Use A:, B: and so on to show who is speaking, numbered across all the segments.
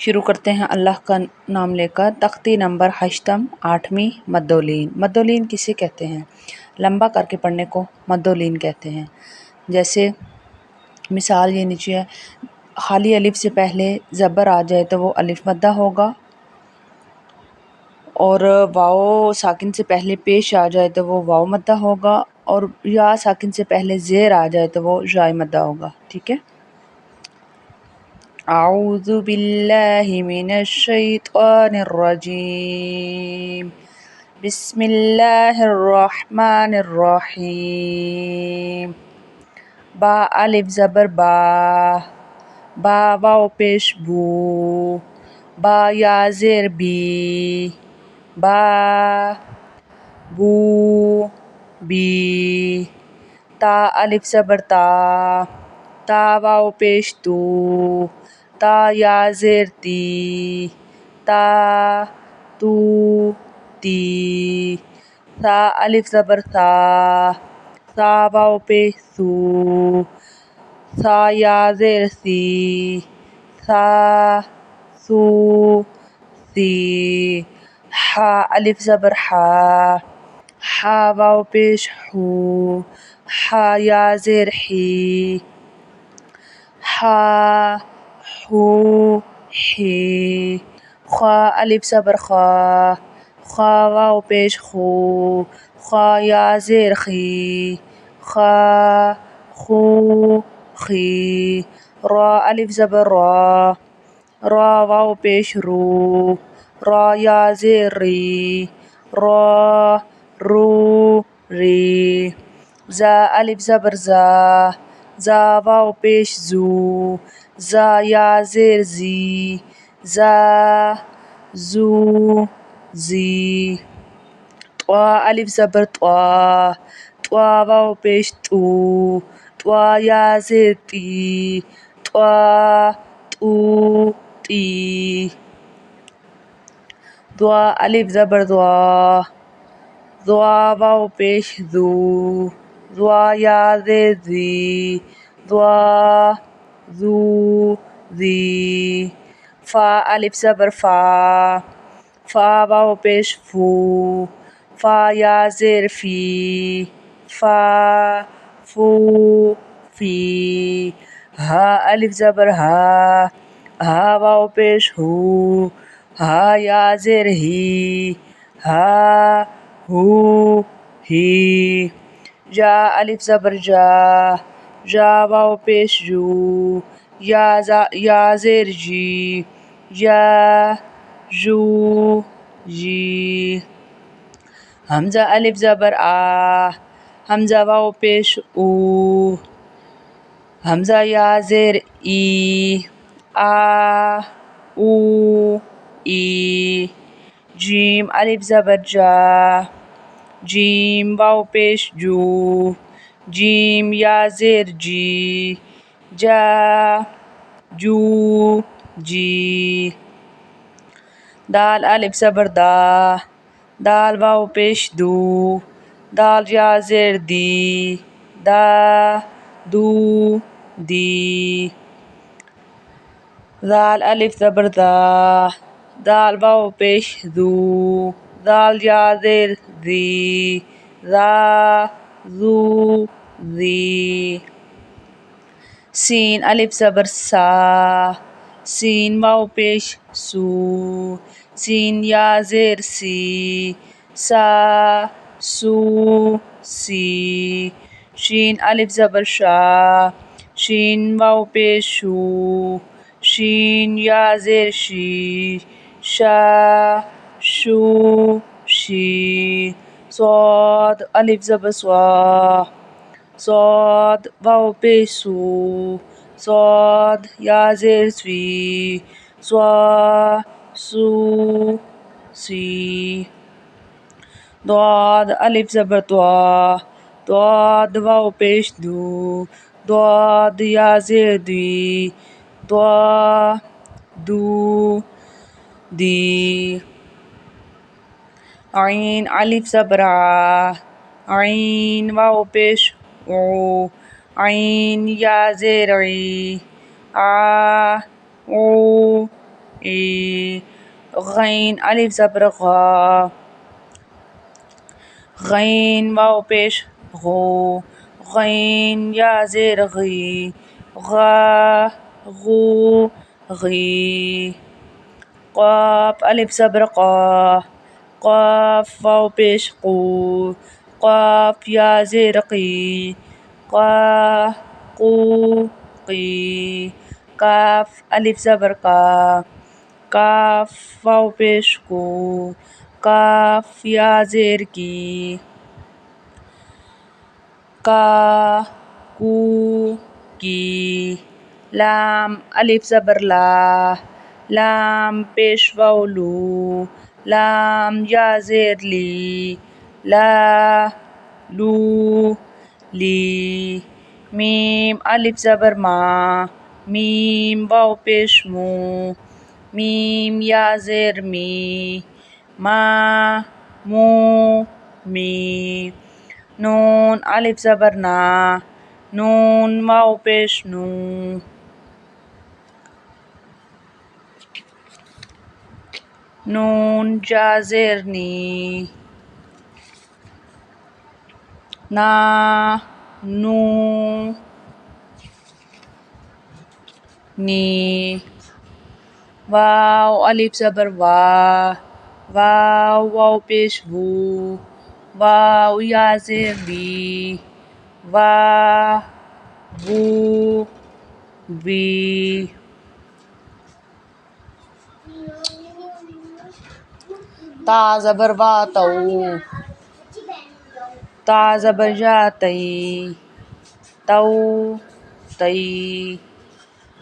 A: शुरू करते हैं अल्लाह का नाम लेकर। तख्ती नंबर 8 8वीं मद्दोलीन। मद्दोलीन किसे कहते हैं? लंबा करके पढ़ने को मद्दोलीन कहते हैं। जैसे मिसाल ये नीचे है, खाली अलिफ से पहले ज़बर आ जाए तो वो अलिफ मद्दा होगा, और वाओ साकिन से पहले पेश आ जाए तो वो वाओ मद्दा होगा, और या साकिन से पहले ज़ेर आ जाए तो वो जाय मद्दा होगा। ठीक है। अऊज़ु बिल्लाहि मिनश शैतानिर रजीम। बिस्मिल्लाहिर रहमानिर रहीम। बा अलिफ ज़बर बा, बा वाव पेश बू, बा या ज़ेर बी, बा बू बी। ता अलिफ ज़बर ता, ता वाव पेश तू, ता या ज़ेर ती, ता तू ती। सा अलिफ ज़बर सा, सा वाव पेश सू, सा या ज़ेर सी, सा सू सी। हा अलिफ ज़बर हा, हा वाव पेश हू, हा या ज़ेर ही, हा हू ही। ख्वा अलिफ ज़बर ख्वा, ख्वा वाव पेश खू, ख्वा या ज़ेर खी, ख्वा खू खी। रा अलिफ ज़बर रा, रा वाव पेश रू, रा या ज़ेर री, रा रू री। ज़ा अलिफ ज़बर ज़ा, ज़ा वाव पेश ज़ू, ज़ा या ज़ेर ज़ी, ज़ा ज़ू ज़ी। त्वा अलिफ ज़बर त्वा, त्वा वाव पेश तू, त्वा या ज़ेर ती, त्वा तू ती। द्वा अलिफ ज़बर द्वा, द्वा वाव पेश ज़ू, द्वा या ज़ेर ज़ी, द्वा ज़ू ज़ी। फ़ा अलिफ ज़बर फ़ा, फ़ा वाव पेश फ़ू, फ़ा या ज़ेर फ़ी, फ़ा फ़ू फ़ी। हा अलिफ ज़बर हा, हा वाव पेश हू, हा या ज़ेर ही, हा हू ही। जा अलिफ ज़बर जा, जा वाव पेश जू, या ज़ेर जी, या जू जी। हमज़ा अलिफ ज़बर आ, हमज़ा वाव पेश ऊ, हमज़ा या ज़ेर ई, आ ऊ ई। जीम अलिफ ज़बर जा, जीम वाव पेश जू, जीम या ज़ेर जी, जा जू जी। दाल अलिफ ज़बर दा, दाल वाव पेश दू, दाल या ज़ेर दी, दा दू दी। दाल अलिफ ज़बर दा, दाल वाव पेश दू, दाल या ज़ेर दी, दा ज़ू ज़ी। सीन अलिफ ज़बर सा, सीन वाव पेश सू, सीन या ज़ेर सी, सा सू सी। शीन अलिफ ज़बर शा, शीन वाव पेश शू, शीन या ज़ेर शी, शा शू शी। स्वाद अलिफ ज़बर स्वा, स्वाद वाव पेश सू, स्वाद या ज़ेर स्वी, स्वा सू सी। द्वाद अलिफ ज़बर द्वा, द्वाद वाव पेश दू, द्वाद या ज़ेर दी, द्वा दू दी। आइन अलिफ ज़बर आ, आइन वाव पेश ऊ, आइन या ज़ेर ई, आ ऊ ई। गैन अलिफ ज़बर गा, गैन वाव पेश गो, गैन या ज़ेर गी, गा गू गी। क़ाफ अलिफ ज़बर क़ा, क़ाफ वाव पेश क़ू, क़ाफ या ज़ेर क़ी, क़ा क़ू क़ी। काफ अलिफ ज़बर का, काफ वाव पेश कू, काफ या ज़ेर की, का कू की। लाम अलिफ ज़बर ला, लाम पेश वाव लू, लाम या ज़ेर ली, ला लू ली। मीम अलिफ ज़बर मा, मीम वाव पेश मू, मीम या ज़ेर मी, मा मू मी। नून अलिफ ज़बर ना, नून वाव पेश नू, नून या ज़ेर नी, ना नू नी। वाव अलिफ ज़बर वा, वाव वाव पेश वू, वाव या ज़ेर वी, वा वू वी। ता ज़बर वा तऊ, ता ज़बर या तई, तऊ तई।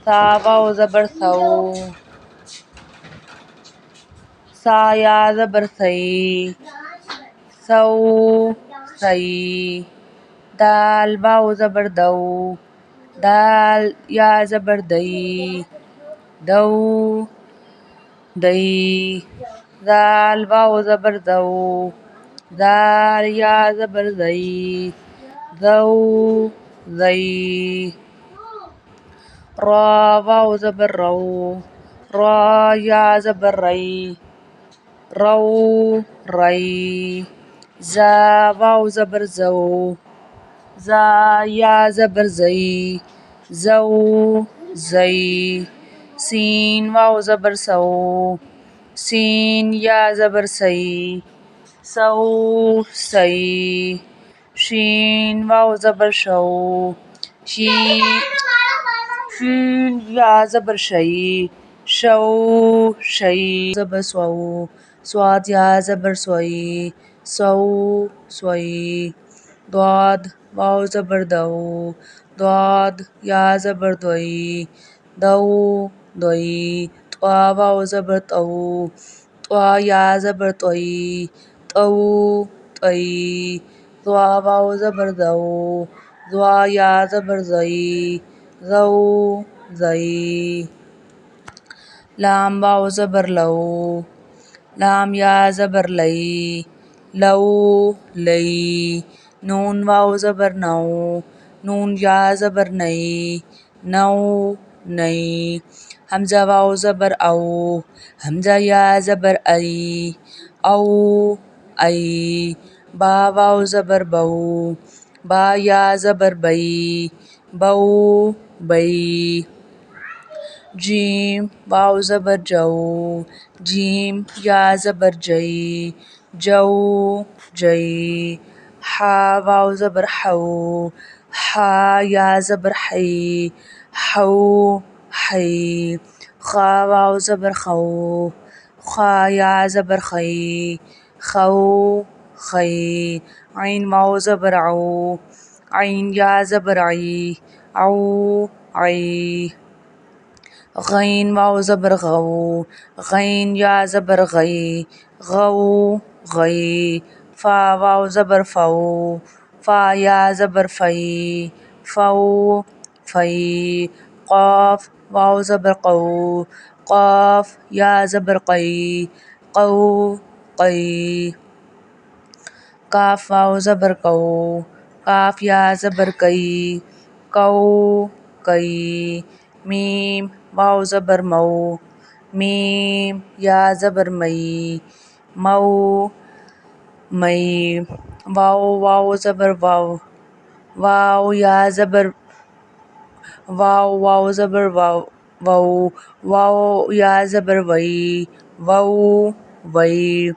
A: सा वाव ज़बर सऊ, सा या ज़बर सई, सऊ सई। दाल वाव ज़बर दऊ, दाल या ज़बर दई, दऊ दई। दाल वाव ज़बर दऊ, दाल या ज़बर दई, दऊ दई। रा वाव ज़बर रऊ, रा या ज़बर रई, रऊ रई। ज़ा वाव ज़बर ज़ऊ, ज़ा या ज़बर ज़ई, ज़ऊ ज़ई। सीन वाव ज़बर सऊ, सीन या ज़बर सई, सऊ सई। शीन वाव ज़बर शऊ, शीन या ज़बर शई, शऊ शई। ज़बर स्वऊ, स्वाद या ज़बर स्वई, सऊ स्वई। द्वाद वाव ज़बर दऊ, द्वाद या ज़बर द्वई, दऊ द्वई। त्वा वाव ज़बर तऊ, त्वा या ज़बर त्वई, तऊ त्वई। ज़्वा वाव ज़बर ज़ऊ, ज़्वा या ज़बर ज़ई, ज़ऊ ज़ई। लाम वाव ज़बर लऊ, लाम या ज़बर लई, लऊ लई। नून वाव ज़बर नऊ, नून या ज़बर नई, नऊ नई। हमज़ा वाव ज़बर अऊ, हमज़ा या ज़बर आई, अऊ आई। बा वाव ज़बर बऊ, बा या ज़बर बई, बऊ बई। जीम वाव ज़बर जऊ, जीम या ज़बर जई, जऊ जई। हा वाव ज़बर हऊ, हा या ज़बर हई, हऊ हई। खा वाव ज़बर खऊ, खा या ज़बर खई, खऊ खई। ऐन वाव ज़बर अऊ, ऐन या ज़बर आई, अऊ आई। गैन वाव ज़बर गऊ, गैन या ज़बर गई, गऊ गई। फा वाव ज़बर फऊ, फा या ज़बर फई, फऊ फई। क़ाफ वाव ज़बर क़ऊ, क़ाफ या ज़बर क़ई, क़ऊ क़ई। काफ वाव ज़बर कऊ, काफ या ज़बर कई, कऊ कई। मीम वाव ज़बर मऊ, मीम या ज़बर मई मऊ मई वाओ वाओ ज़बर वाओ वाओ या ज़बर वाओ वाओ ज़बर वाओ वाओ वाओ या ज़बर वई वाओ वई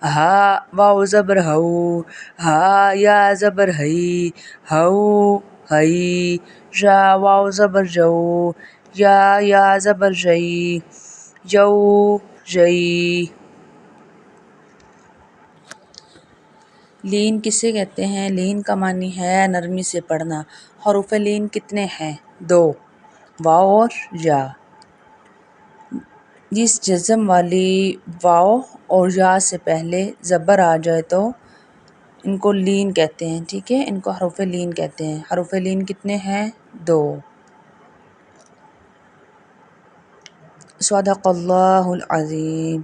A: हा वाओ ज़बर हऊ हा या ज़बर हई हऊ हई या वाओ ज़बर जऊ या ज़बर जई जऊ जई। लीन किसे कहते हैं? लीन का मानी है नरमी से पढ़ना। हरूफ लीन कितने हैं? 2 वाव और या। जिस जज़म वाली वाव और या से पहले ज़बर आ जाए तो इनको लीन कहते हैं, ठीक है, इनको हरूफ लीन कहते हैं। हरूफ लीन कितने हैं? 2। सदक़ल्लाहुल अज़ीम।